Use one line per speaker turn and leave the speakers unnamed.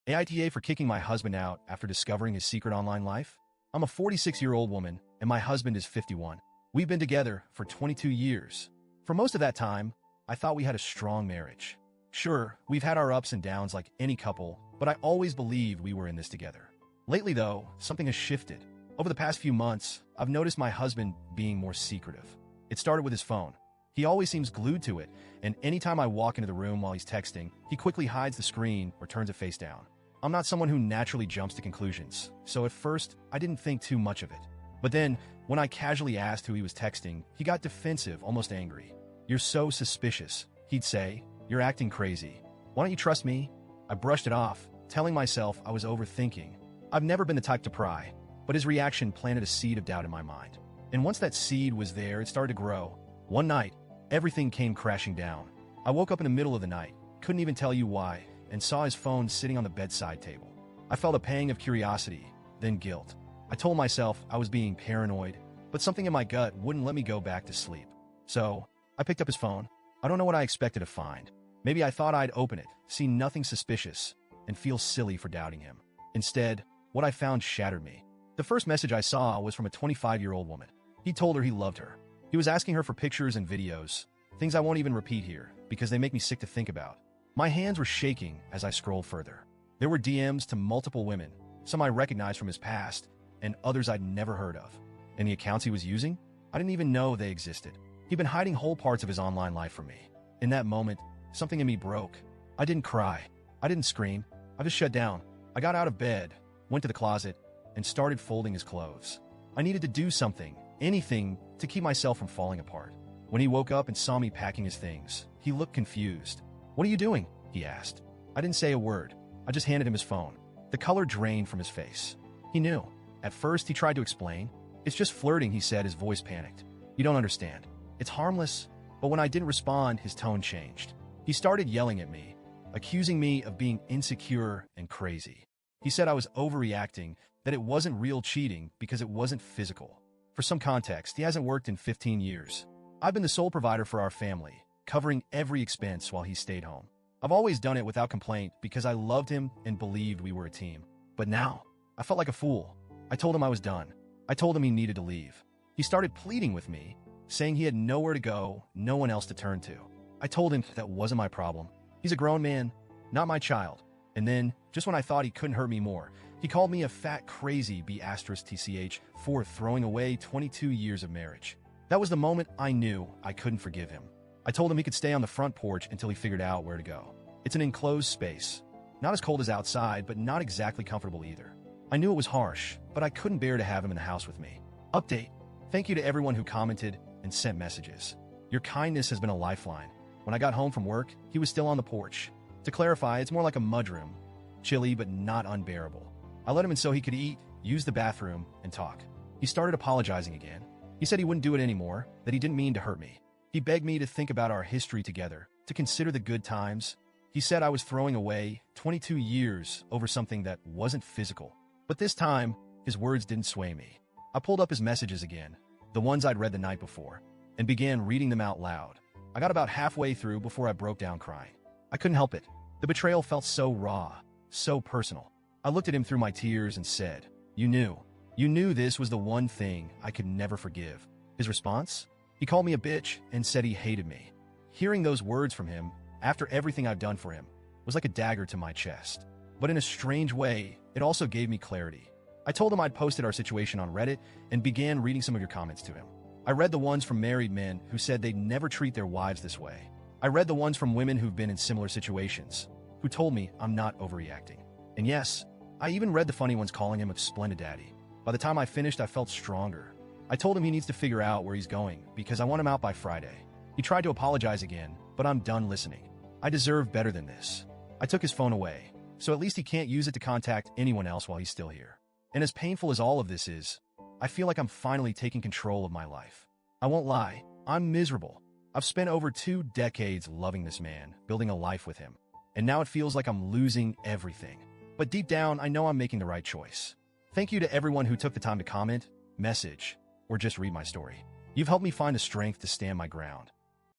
AITA for kicking my husband out after discovering his secret online life? I'm a 46-year-old woman, and my husband is 51. We've been together for 22 years. For most of that time, I thought we had a strong marriage. Sure, we've had our ups and downs like any couple, but I always believed we were in this together. Lately, though, something has shifted. Over the past few months, I've noticed my husband being more secretive. It started with his phone. He always seems glued to it, and anytime I walk into the room while he's texting, he quickly hides the screen or turns it face down. I'm not someone who naturally jumps to conclusions, so at first, I didn't think too much of it. But then, when I casually asked who he was texting, he got defensive, almost angry. "You're so suspicious," he'd say. "You're acting crazy. Why don't you trust me?" I brushed it off, telling myself I was overthinking. I've never been the type to pry, but his reaction planted a seed of doubt in my mind. And once that seed was there, it started to grow. One night, everything came crashing down. I woke up in the middle of the night, couldn't even tell you why, and saw his phone sitting on the bedside table. I felt a pang of curiosity, then guilt. I told myself I was being paranoid, but something in my gut wouldn't let me go back to sleep. So, I picked up his phone. I don't know what I expected to find. Maybe I thought I'd open it, see nothing suspicious, and feel silly for doubting him. Instead, what I found shattered me. The first message I saw was from a 25-year-old woman. He told her he loved her. He was asking her for pictures and videos, things I won't even repeat here because they make me sick to think about. My hands were shaking as I scrolled further. There were DMs to multiple women, some I recognized from his past, and others I'd never heard of. And the accounts he was using? I didn't even know they existed. He'd been hiding whole parts of his online life from me. In that moment, something in me broke. I didn't cry. I didn't scream. I just shut down. I got out of bed, went to the closet, and started folding his clothes. I needed to do something, anything, to keep myself from falling apart. When he woke up and saw me packing his things, he looked confused. "What are you doing?" he asked. I didn't say a word. I just handed him his phone. The color drained from his face. He knew. At first, he tried to explain. "It's just flirting," he said, his voice panicked. "You don't understand. It's harmless." But when I didn't respond, his tone changed. He started yelling at me, accusing me of being insecure and crazy. He said I was overreacting, that it wasn't real cheating because it wasn't physical. For some context, he hasn't worked in 15 years. I've been the sole provider for our family, covering every expense while he stayed home. I've always done it without complaint because I loved him and believed we were a team. But now, I felt like a fool. I told him I was done. I told him he needed to leave. He started pleading with me, saying he had nowhere to go, no one else to turn to. I told him that wasn't my problem. He's a grown man, not my child. And then, just when I thought he couldn't hurt me more, he called me a fat crazy B*TCH for throwing away 22 years of marriage. That was the moment I knew I couldn't forgive him. I told him he could stay on the front porch until he figured out where to go. It's an enclosed space. Not as cold as outside, but not exactly comfortable either. I knew it was harsh, but I couldn't bear to have him in the house with me. Update. Thank you to everyone who commented and sent messages. Your kindness has been a lifeline. When I got home from work, he was still on the porch. To clarify, it's more like a mudroom. Chilly, but not unbearable. I let him in so he could eat, use the bathroom, and talk. He started apologizing again. He said he wouldn't do it anymore, that he didn't mean to hurt me. He begged me to think about our history together, to consider the good times. He said I was throwing away 22 years over something that wasn't physical. But this time, his words didn't sway me. I pulled up his messages again, the ones I'd read the night before, and began reading them out loud. I got about halfway through before I broke down crying. I couldn't help it. The betrayal felt so raw, so personal. I looked at him through my tears and said, You knew this was the one thing I could never forgive." His response? He called me a bitch and said he hated me. Hearing those words from him, after everything I've done for him, was like a dagger to my chest. But in a strange way, it also gave me clarity. I told him I'd posted our situation on Reddit and began reading some of your comments to him. I read the ones from married men who said they'd never treat their wives this way. I read the ones from women who've been in similar situations, who told me I'm not overreacting. And yes, I even read the funny ones calling him a splendid daddy. By the time I finished, I felt stronger. I told him he needs to figure out where he's going because I want him out by Friday. He tried to apologize again, but I'm done listening. I deserve better than this. I took his phone away, so at least he can't use it to contact anyone else while he's still here. And as painful as all of this is, I feel like I'm finally taking control of my life. I won't lie, I'm miserable. I've spent over 2 decades loving this man, building a life with him. And now it feels like I'm losing everything. But deep down, I know I'm making the right choice. Thank you to everyone who took the time to comment, message, or just read my story. You've helped me find the strength to stand my ground.